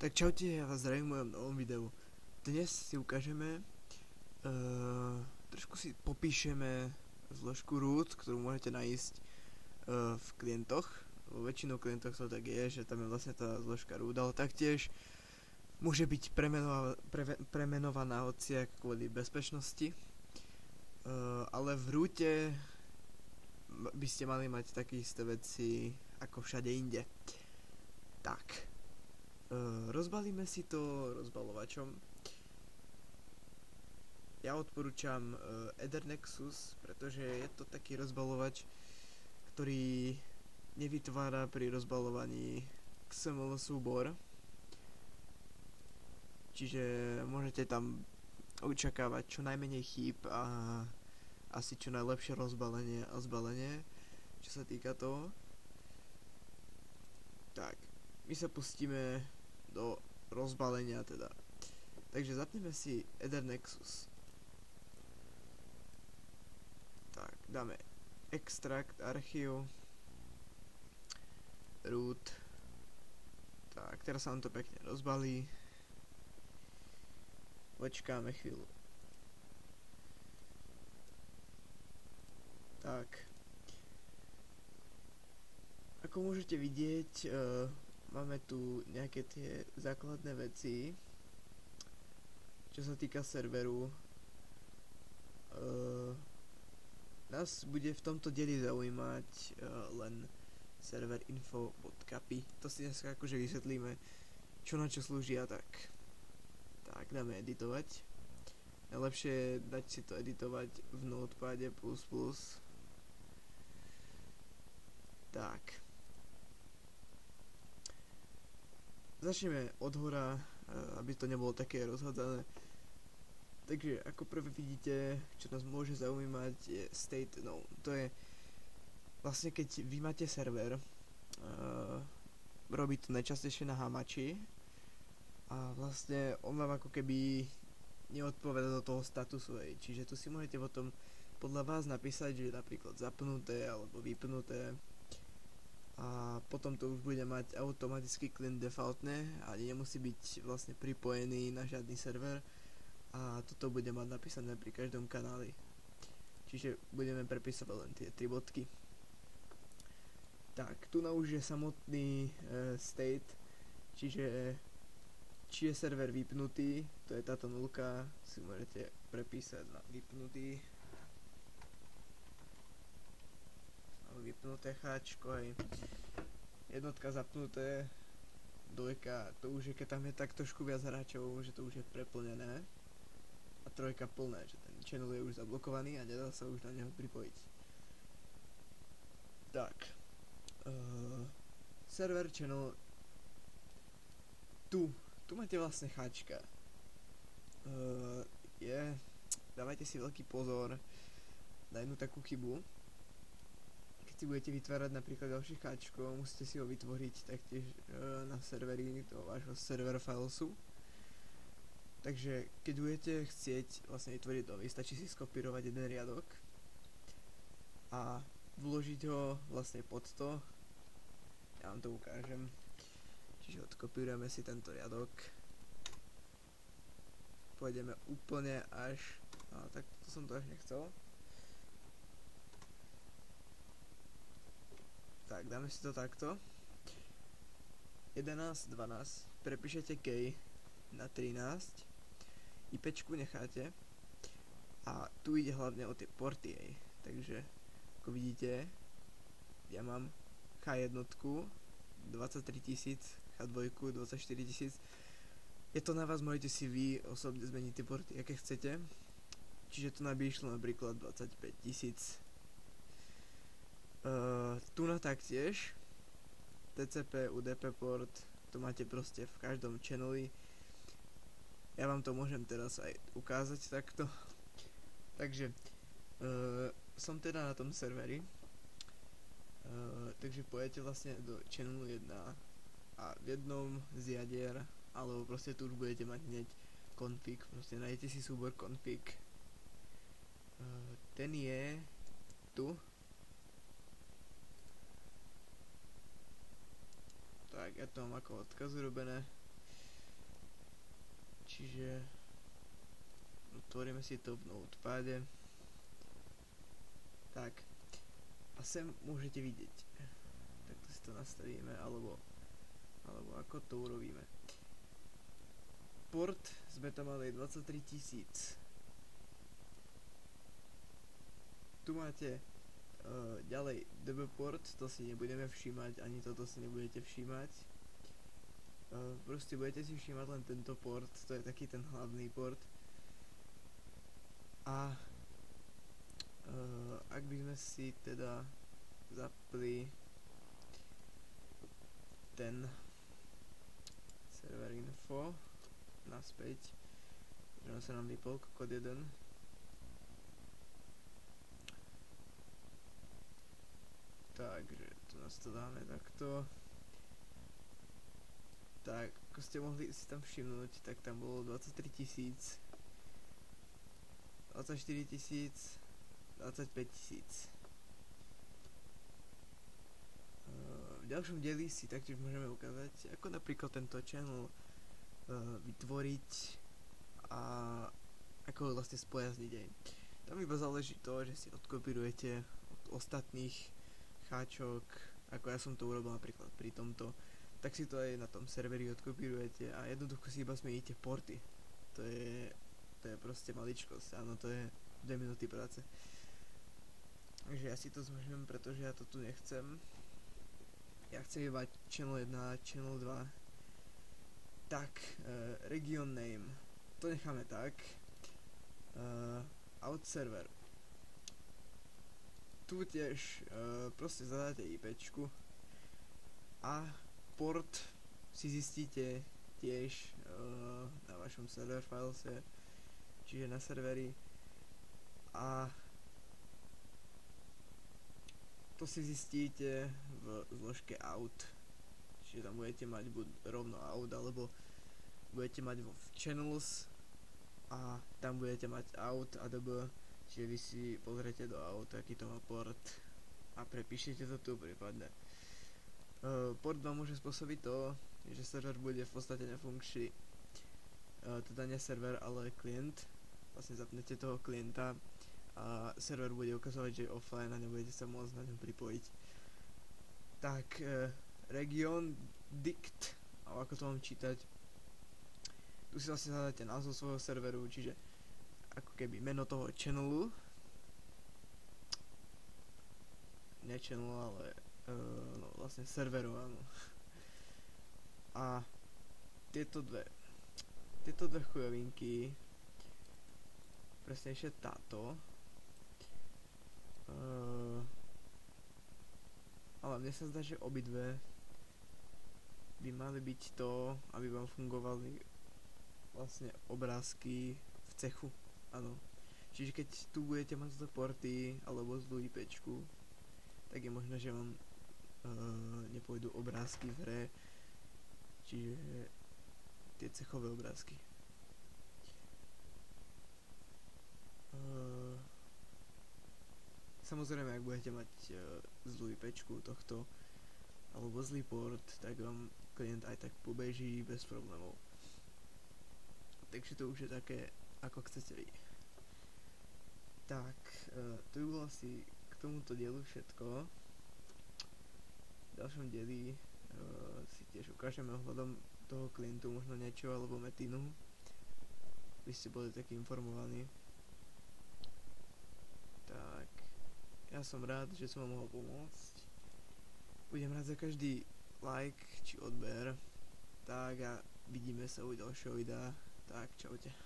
Tak čaute, ja vás zdravím v mojom novom videu. Dnes si ukážeme, trošku si popíšeme zložku root, ktorú môžete nájsť v klientoch. Vo väčšinou klientoch to tak je, že tam je vlastne tá zložka root, ale taktiež môže byť premenovaná hociak kvôli bezpečnosti. Ale v roote by ste mali mať také isté veci ako všade inde. Tak. Rozbalíme si to rozbalovačom. Ja odporúčam Ethernexus, pretože je to taký rozbalovač, ktorý nevytvára pri rozbalovaní XML súbor. Čiže môžete tam očakávať čo najmenej chýb a asi čo najlepšie rozbalenie a zbalenie, čo sa týka toho. Tak, my sa pustíme do rozbalenia teda. Takže zapneme si Ethernexus. Tak, dáme extract archív root. Tak, teraz sa nám to pekne rozbalí. Počkáme chvíľu. Tak. Ako môžete vidieť, máme tu nejaké tie základné veci, čo sa týka serveru. Nás bude v tomto dieli zaujímať len server info.py. To si dneska akože vysvetlíme, čo na čo slúži a tak. Tak, dáme editovať. Najlepšie je dať si to editovať v Notepade++. Tak. Začneme od hora, aby to nebolo také rozhádzané. Takže ako prvé vidíte, čo nás môže zaujímať, je state known. To je vlastne, keď vy máte server, robí to najčastejšie na hamači a vlastne on vám ako keby neodpoveda do toho statusu. Čiže tu si môžete potom podľa vás napísať, že je napríklad zapnuté alebo vypnuté. A potom to už bude mať automaticky klient defaultne a nemusí byť vlastne pripojený na žiadny server a toto bude mať napísané pri každom kanáli. Čiže budeme prepisovať len tie 3 bodky. Tak, tu na už je samotný state, čiže či je server vypnutý, to je táto nulka, si môžete prepísať na vypnutý. Vypnuté cháčko, aj jednotka zapnuté, dvojka, to už je, keď tam je tak trošku viac hráčov, že to už je preplnené, a trojka plné, že ten channel je už zablokovaný a nedá sa už na neho pripojiť. Tak, server channel, tu máte vlastne cháčka, dávajte si veľký pozor na jednu takú chybu. Keď si budete vytvárať napríklad ďalšie cháčko, musíte si ho vytvoriť taktiež na serveri toho vášho server filesu. Takže keď budete chcieť vlastne vytvoriť nový, stačí si skopírovať jeden riadok a vložiť ho vlastne pod to. Ja vám to ukážem. Čiže odkopírujeme si tento riadok. Pôjdeme úplne až, tak to som to až nechcel. Tak, dáme si to takto. 11, 12, prepíšete key na 13, IPčku necháte a tu ide hlavne o tie porty, takže ako vidíte, ja mám H1 23 000, H2 24 000. Je to na vás, môžete si vy osobne zmeniť tie porty, aké chcete. Čiže tu by išlo napríklad 25 000. Tu na taktiež TCP, UDP port, to máte proste v každom channeli. Ja vám to môžem teraz aj ukázať takto. Takže som teda na tom serveri, takže pôjdete vlastne do channelu 1 a v jednom z jadier, alebo proste tu už budete mať hneď config, proste nájdete si súbor config, ten je tu. Tak, ja to mám ako odkaz urobené. Čiže otvoríme si to v Notepade. Tak. A sem môžete vidieť. Takto si to nastavíme, alebo ako to urobíme. Port sme tam mali 23 000. Tu máte ďalej DB port, to si nebudeme všímať, ani toto si nebudete všímať. Proste budete si všímať len tento port, to je taký ten hlavný port. A ak by sme si teda zapli ten server info naspäť, že sa nám vypol kód 1. Takže tu nás to dáme takto. Tak, ako ste mohli si tam všimnúť, tak tam bolo 23 000, 24 000, 25 000. V ďalšom dieli si taktiež môžeme ukázať, ako napríklad tento channel vytvoriť a ako ho vlastne spojazniť aj. Tam iba záleží to, že si odkopírujete od ostatných cháčok, ako ja som to urobil napríklad pri tomto, tak si to aj na tom serveri odkopírujete a jednoducho si iba zmeníte porty. To je proste maličkosť, áno, to je 2 minúty práce. Takže ja si to zmažem, pretože ja to tu nechcem. Ja chcem iba channel 1 a channel 2. Tak, region name, to necháme tak. Out server. Tu tiež proste zadáte IPčku a port si zistíte tiež na vašom server filese, čiže na serveri, a to si zistíte v zložke out, čiže tam budete mať buď rovno out, alebo budete mať vo channels a tam budete mať out a db, čiže vy si pozriete do out, aký to má port a prepíšete to tu prípadne. Port vám môže spôsobiť to, že server bude v podstate nefunkčný, teda nie server, ale klient. Vlastne zapnete toho klienta a server bude ukazovať, že je offline a nebudete sa môcť na ňom pripojiť. Tak, region dict, alebo ako to mám čítať, tu si vlastne zadáte názov svojho serveru, čiže ako keby meno toho channelu, ne channel, ale no vlastne serveru, áno. A tieto dve chujovinky, presnejšie táto, ale mne sa zdá, že obidve by mali byť to, aby vám fungovali vlastne obrázky v cechu, áno. Čiže keď tu budete mať zlé porty alebo zlú IPčku, tak je možné, že vám nepôjdu obrázky v hre, čiže tie cechové obrázky. Samozrejme, ak budete mať zlú IPčku tohto alebo zlý port, tak vám klient aj tak pobeží bez problémov. Takže to už je také, ako chcete vy. Tak, to by bolo asi k tomuto dielu všetko. V ďalšom dieli si tiež ukážeme ohľadom toho klientu možno niečo, alebo metinu. Vy ste boli takí informovaní. Tak, ja som rád, že som vám mohol pomôcť. Budem rád za každý like či odber. Tak a vidíme sa u ďalšieho videa. Tak, čaute.